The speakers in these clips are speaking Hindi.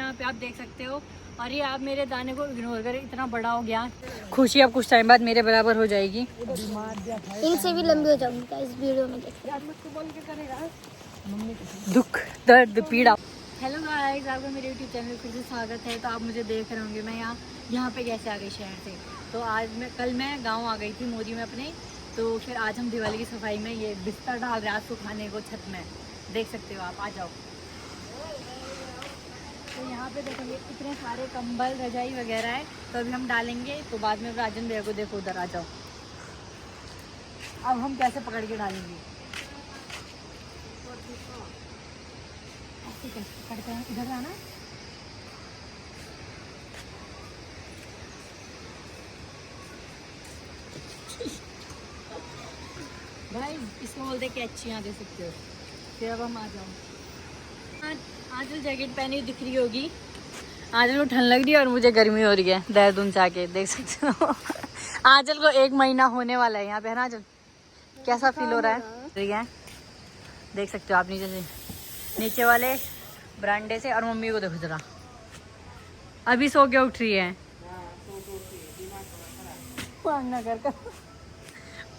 यहाँ पे, आप देख सकते हो। और ये आप मेरे दाने को इग्नोर करें, इतना बड़ा हो गया। खुशी अब कुछ टाइम बाद मेरे बराबर हो जाएगी, इनसे भी लंबी हो जाऊंगी इस वीडियो में। दुख दर्द पीड़ा। हेलो गाइस, आपका मेरे यूट्यूब चैनल फिर से स्वागत है। तो आप मुझे देख रहे होंगे मैं यहाँ पे कैसे आ गई शहर से। तो कल मैं गांव आ गई थी मोदी में अपने। तो फिर आज हम दिवाली की सफाई में ये बिस्तर डाल रहे हैं आज को खाने को छत में, देख सकते हो आप, आ जाओ। तो यहाँ पे देखेंगे इतने सारे कंबल रजाई वगैरह है, तो अभी हम डालेंगे। तो बाद में राजन भैया को देखो, उधर आ जाओ। अब हम कैसे पकड़ के डालेंगे, ऐसे कैसे पकड़ते हैं, इधर आना। भाई इसको बोलते कैचियाँ, दे सकते हो। फिर अब हम आ जाओ। आज जो जैकेट पहनी दिख रही होगी, आंचल को ठंड लग रही है और मुझे गर्मी हो रही है देहरादून से आके, देख सकते हो। आंचल को 1 महीना होने वाला है यहाँ पे, है ना आंचल? कैसा फील हो रहा है? देख सकते हो आप नीचे वाले बरांडे से। और मम्मी को देखो जरा, अभी सो के उठ रही है।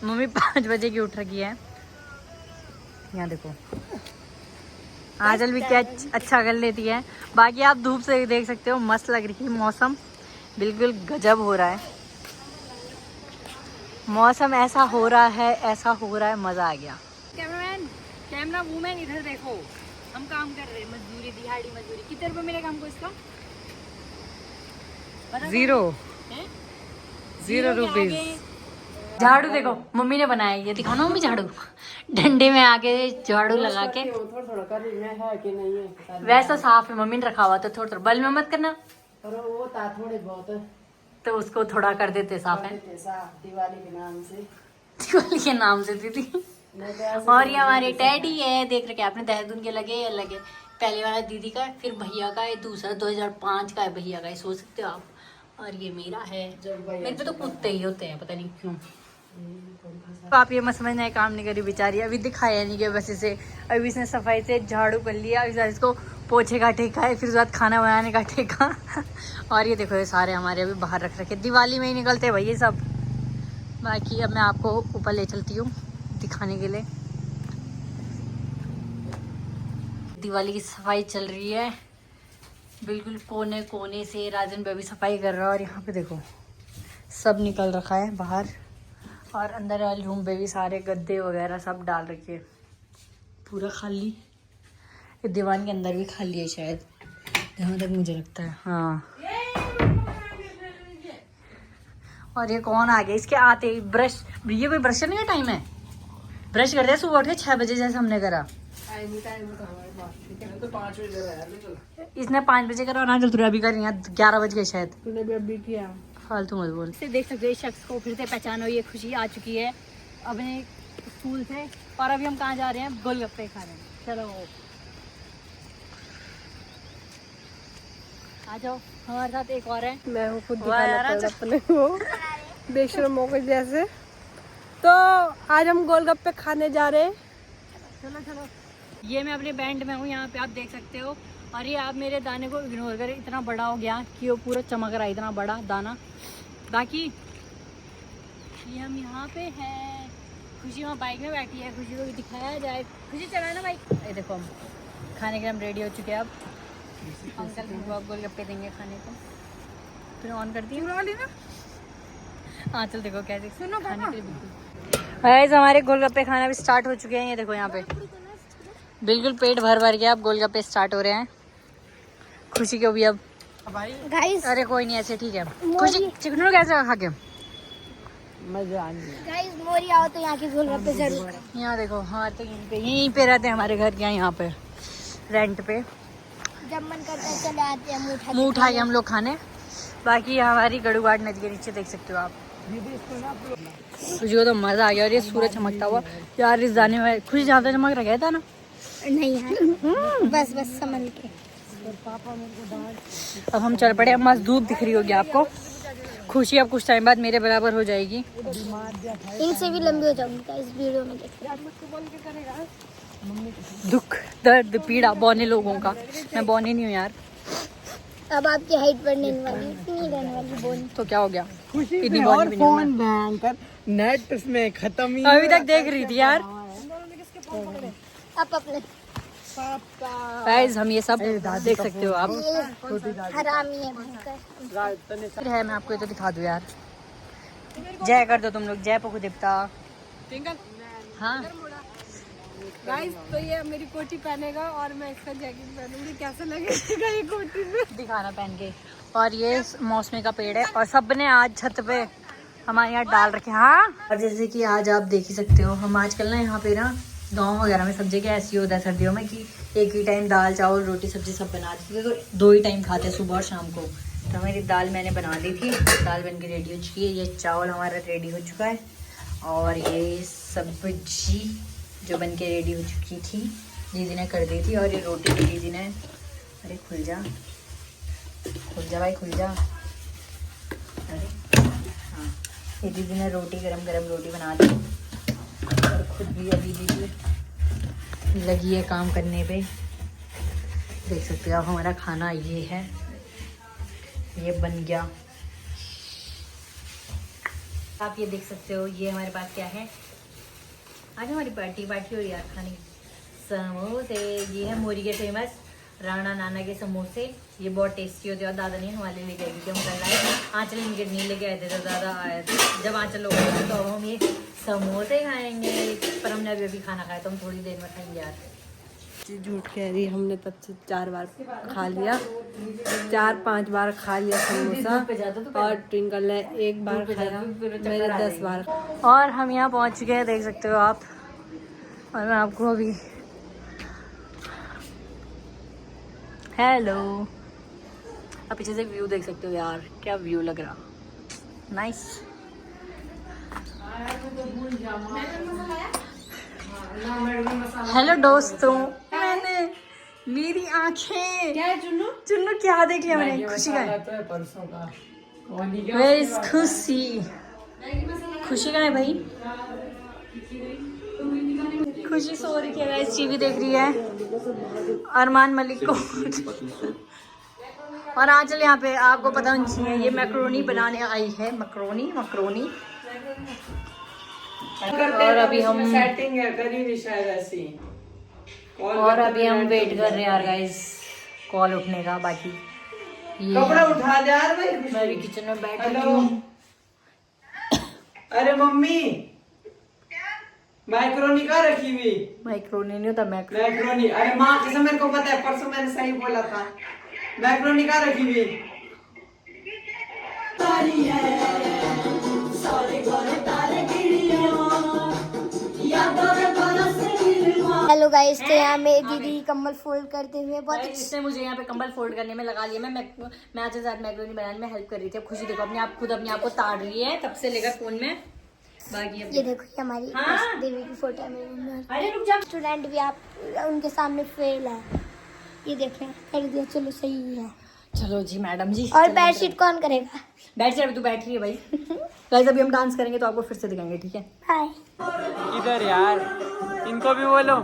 मम्मी 5 बजे की उठ रखी है। यहाँ देखो आंचल भी कैच अच्छा कर लेती है। बाकी आप धूप से देख सकते हो, मस्त लग रही है। मौसम बिल्कुल गजब हो रहा है, मौसम ऐसा हो रहा है, मजा आ गया। कैमरा वूमेन इधर देखो, हम काम कर रहे हैं, मजदूरी, दिहाड़ी मजदूरी। कितने रुपए मिलेगा हमको इसका? 0 रुपीज। झाड़ू देखो मम्मी ने बनाया, ये दिखाओ ना मम्मी, झाड़ू डंडे में आके झाड़ू लगा के। वैसा साफ है, मम्मी ने रखा हुआ, तो थोड़ा बल में मत करना, थोड़े बहुत तो उसको थोड़ा कर देते साफ है, दिवाली के नाम से दीदी। और ये हमारे टैडी है, देख रखे आपने, देहरादून के लगे। पहले वाला दीदी का, फिर भैया का, ये दूसरा 2005 का है भैया का, ये सोच सकते हो आप। और ये मेरा है, मेरे पे तो कुत्ते ही होते हैं, पता नहीं क्यों। आप ये मत समझना, काम नहीं करी बेचारी, अभी दिखाया नहीं कि बस इसे अभी इसने सफाई से झाड़ू कर लिया, इसको पोछे का ठेका है, फिर उसके बाद खाना बनाने का ठेका। और ये देखो ये सारे हमारे अभी बाहर रख रखे, दिवाली में ही निकलते भाई ये सब। बाकी अब मैं आपको ऊपर ले चलती हूँ दिखाने के लिए। दिवाली की सफाई चल रही है, बिल्कुल कोने कोने से राजन भी सफाई कर रहा है। और यहाँ पे देखो सब निकल रखा है बाहर, और अंदर वाले रूम पे भी सारे गद्दे वगैरह सब डाल रखे, पूरा खाली। दीवान के अंदर भी खाली है शायद, जहाँ तक मुझे लगता है। हाँ, और ये कौन आ गया? इसके आते ही ब्रश, ये कोई ब्रश करने का टाइम है? ब्रश करते हैं सुबह उठ के 6 बजे जैसे हमने करा। इसने 5 बजे करा ना, चल अभी कर रही है 11 बज गए शायद। तूने भी अभी किया, फालतू मत बोल। देख सकते हो इस शख्स को फिर से पहचानो, ये खुशी आ चुकी है अपने स्कूल से। और अभी हम कहाँ जा रहे हैं? गोलगप्पे खाने। चलो आ जाओ, हमारे साथ एक और है। मैं हूँ खुद अपने को बेशरमों के जैसे। तो आज हम गोलगप्पे खाने जा रहे हैं। चलो। ये मैं अपने बैंड में हूँ, यहाँ पे आप देख सकते हो। और ये आप मेरे दाने को इग्नोर करें, इतना बड़ा हो गया कि वो पूरा चमक रहा है, इतना बड़ा दाना। बाकी ये हम यहाँ पे हैं। खुशी वहाँ बाइक में बैठी है, खुशी को भी दिखाया जाए। खुशी चला ना बाइक। ये देखो हम खाने के लिए हम रेडी हो चुके हैं। अब अंकल हमको आप गोलगप्पे देंगे खाने को। फिर ऑन कर दी ना। हाँ चल देखो कैसे सुनो खाने के लिए। बिल्कुल हमारे गोलगप्पे खाना भी स्टार्ट हो चुके हैं। ये देखो यहाँ पे बिल्कुल पेट भर के अब गोलगप्पे स्टार्ट हो रहे हैं। खुशी को भी अब गाइस, अरे कोई नहीं, ऐसे ठीक है। खुशी चिकन कैसे खा के मजा आ गया। गाइस मोरी आओ तो यहाँ के गोलगप्पे जरूर। यहाँ देखो, हाँ तो यहीं पे रहते हैं हमारे घर के यहाँ पे रेंट पे। जब मन करता है चले आते हैं मुँह उठा के हम लोग खाने। बाकी हमारी गड़ूघाट नदी के नीचे देख सकते हो आप। खुशी को तो मजा आ गया। और ये सूरज चमकता हुआ यार, इस दाने में खुशी ज्यादा चमक रहा था ना? नहीं है, बस समझ के। अब हम चल पड़े। अब मस्त धूप दिख रही होगी आपको। खुशी अब कुछ टाइम बाद मेरे बराबर हो जाएगी, इनसे भी लंबी हो जाऊंगी इस वीडियो में। दुख दर्द पीड़ा बौने लोगों का, मैं बौने नहीं हूँ यार। अब आपकी हाइट बढ़ने वाली नहीं रहने वाली बोन। तो क्या हो गया? खुशी इतनी से बॉडी और भी नहीं फोन भयंकर नेट उसमें खत्म ही अभी तक देख रही थी यार। आप अपने गाइस हम ये सब देख सकते हो आप। हरामी है भयंकर। फिर है मैं आपको ये तो दिखा दूं यार। जय कर दो तुम लोग, जय पकु देवता। हाँ गाइस तो ये मेरी कोटी पहनेगा और मैं इसका जैकेट पहनूंगी, कैसा लगेगा ये कोटी में दिखाना पहन के। और ये मौसमी का पेड़ है और सबने आज छत पे हमारे यहाँ डाल रखे। हाँ और जैसे कि आज आप देख ही सकते हो, हम आजकल ना यहाँ पे ना गाँव वगैरह में सब जगह ऐसी होता है सर्दियों में कि एक ही टाइम दाल चावल रोटी सब्जी सब बना देते थे, तो 2 ही टाइम खाते हैं, सुबह और शाम को। तो मेरी दाल मैंने बना दी थी, दाल बन के रेडी हो चुकी है। ये चावल हमारा रेडी हो चुका है और ये सब्जी जो बन के रेडी हो चुकी थी दीदी ने कर दी थी। और ये रोटी भी दीदी ने, अरे खुल जा भाई खुल जा। अरे हाँ, ये दीदी ने रोटी गरम गरम रोटी बना दी और खुद भी अभी दीदी लगी है काम करने पे। देख सकते हो आप हमारा खाना ये है, ये बन गया। आप ये देख सकते हो ये हमारे पास क्या है। आज हमारी पार्टी हो रही है खाने की। समोसे, ये है मोरी के फेमस राणा नाना के समोसे। ये बहुत टेस्टी होते हैं और दादा ने हमारे लेके आई थी, हम कल आए। आंचल इनके नहीं लेके आए थे तो दादा आए थे। जब आंचल लोग आए थे तो अब हम ये समोसे खाएंगे, पर हमने अभी अभी खाना खाया तो हम थोड़ी देर में खाएंगे यार। झूठ कह रही, हमने तब से 4 बार खा लिया, 4-5 बार खा लिया समोसा और ट्विंकल ने 1 बार खाया, मैंने 10 बार। और हम यहाँ पहुँच चुके हैं, देख सकते हो आप। और मैं आपको अभी हेलो, आप पीछे से व्यू देख सकते हो यार, क्या व्यू लग रहा, नाइस। हेलो दोस्तों, मैंने मेरी आंखें क्या है चुन्नू चुन्नू क्या देख लिया मैंने? खुशी का है परसों का। Where is खुशी? खुशी का है भाई? खुशी सो रही है, टीवी देख रही है अरमान मलिक को। और आंचल यहाँ पे आपको पता नहीं चाहिए ये मैक्रोनी बनाने आई है। मैक्रोनी और अभी हम सेटिंग है करी भी शायद ऐसी। और अभी हम वेट कर रहे हैं यार गाइस कॉल उठने का। बाकी ये कपड़ा उठा दे यार भाई। मैं भी किचन में बैठी हूँ। अरे मम्मी मैक्रोनी का रखी हुई। मैक्रोनी नहीं होता मैक्रोनी। अरे माँ कसम मेरे को पता है, परसों मैंने सही बोला था। मैक्रोनी का रखी हुई। हेलो गाइस, तो यहाँ मेरी दीदी कंबल फोल्ड करते हुए बहुत इसने मुझे यहाँ पे कंबल फोल्ड करने में लगा लिया। मैं आज साथ मैक्रोनी बनाने में हेल्प कर रही थी। अब खुशी देखो अपने आप को ताड़ रही है तब से लेकर फोन में। बाकी ये देखो ये हमारी हाँ? देवी की फोटो है मेरे में। अरे रुक जा, स्टूडेंट भी आप उनके सामने फेल है। ये देखें कर दिया, चलो सही है। चलो जी मैडम जी। और बेडशीट कौन करेगा? बैठ जा, तू बैठ रही है भाई। गाइस अभी हम डांस करेंगे तो आपको फिर से दिखाएंगे, ठीक है? हाय इधर यार इनको भी बोलो।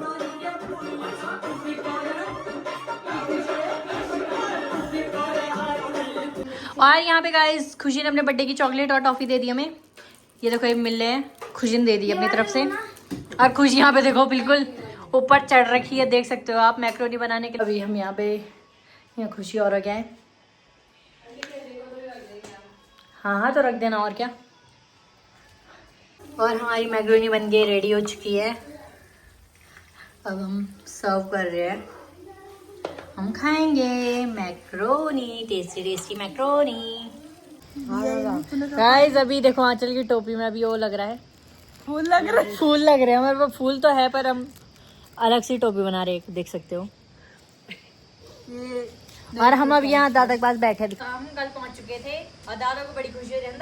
और यहाँ पे गाइस खुशी ने अपने बर्थडे की चॉकलेट और टॉफी दे दी हमें। ये देखो ये मिल रहे हैं, खुशी ने दे दी अपनी तरफ से। और खुशी यहाँ पे देखो बिल्कुल ऊपर चढ़ रखी है, देख सकते हो आप मैक्रोनी बनाने के लिए। अभी हम यहाँ पे यहाँ खुशी और क्या है। हाँ तो रख देना और क्या। और हमारी मैक्रोनी बन के रेडी हो चुकी है। अब हम सर्व कर रहे हैं, हम खाएंगे मैक्रोनी, टेस्टी मैक्रोनी। गाइस अभी देखो आंचल की टोपी में अभी वो लग रहा है, फूल लग रहे हैं। हमारे पास फूल तो है पर हम अलग सी टोपी बना रहे हैं, देख सकते हो। और हम अब यहाँ दादा के पास बैठे थे। हम कल पहुँच चुके थे और दादा को बड़ी खुशी हो रही है।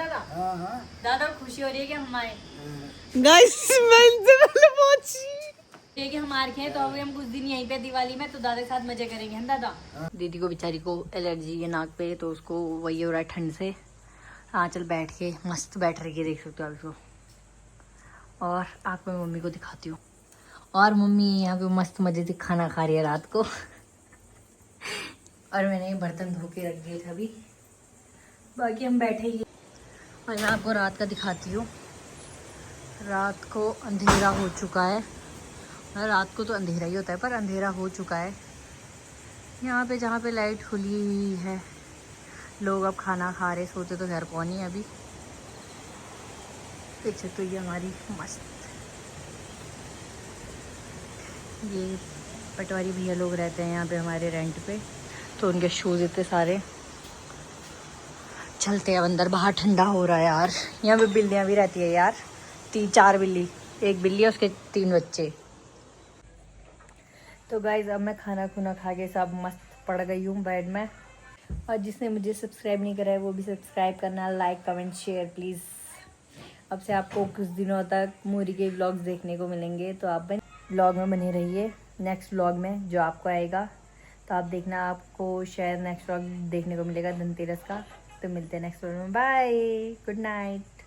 दादा को खुशी हो रही है कि हम आए। गाइस मैं इनसे पहले पहुंची। कि हम आ रखे हैं तो अभी हम कुछ दिन यहीं पे दिवाली में तो दादा के साथ मजे करेंगे, है दादा? दीदी को बेचारी को एलर्जी है नाक पे, तो उसको वही हो रहा है ठंड से। आंचल बैठ के मस्त बैठ रही है, देख सकते हो आप इसको। और आपको मैं मम्मी को दिखाती हूँ। और मम्मी यहाँ पे मस्त मजे से खाना खा रही है रात को। और मैंने ये बर्तन धो के रख दिए थे अभी, बाकी हम बैठे ही। और मैं आपको रात का दिखाती हूँ। रात को अंधेरा हो चुका है, रात को तो अंधेरा ही होता है पर अंधेरा हो चुका है। यहाँ पे जहाँ पे लाइट खुली हुई है, लोग अब खाना खा रहे, सोते तो घर कौन ही अभी। पीछे तो ये हमारी मस्त, ये पटवारी भैया लोग रहते हैं यहाँ पे हमारे रेंट पे, तो उनके शूज़ इतने सारे। चलते हैं अंदर, बाहर ठंडा हो रहा है यार। यहाँ पे बिल्लियाँ भी रहती है यार, 3-4 बिल्ली, एक बिल्ली है उसके 3 बच्चे। तो गाइज अब मैं खाना खुना खा के सब मस्त पड़ गई हूँ बेड में। और जिसने मुझे सब्सक्राइब नहीं करा है वो भी सब्सक्राइब करना, लाइक कमेंट शेयर प्लीज़। अब से आपको कुछ दिनों तक मूरी के व्लॉग्स देखने को मिलेंगे, तो आप व्लॉग में बने रहिए। नेक्स्ट व्लॉग में जो आपको आएगा तो आप देखना, आपको शायद नेक्स्ट व्लॉग देखने को मिलेगा धनतेरस का। तो मिलते हैं नेक्स्ट व्लॉग में, बाय, गुड नाइट।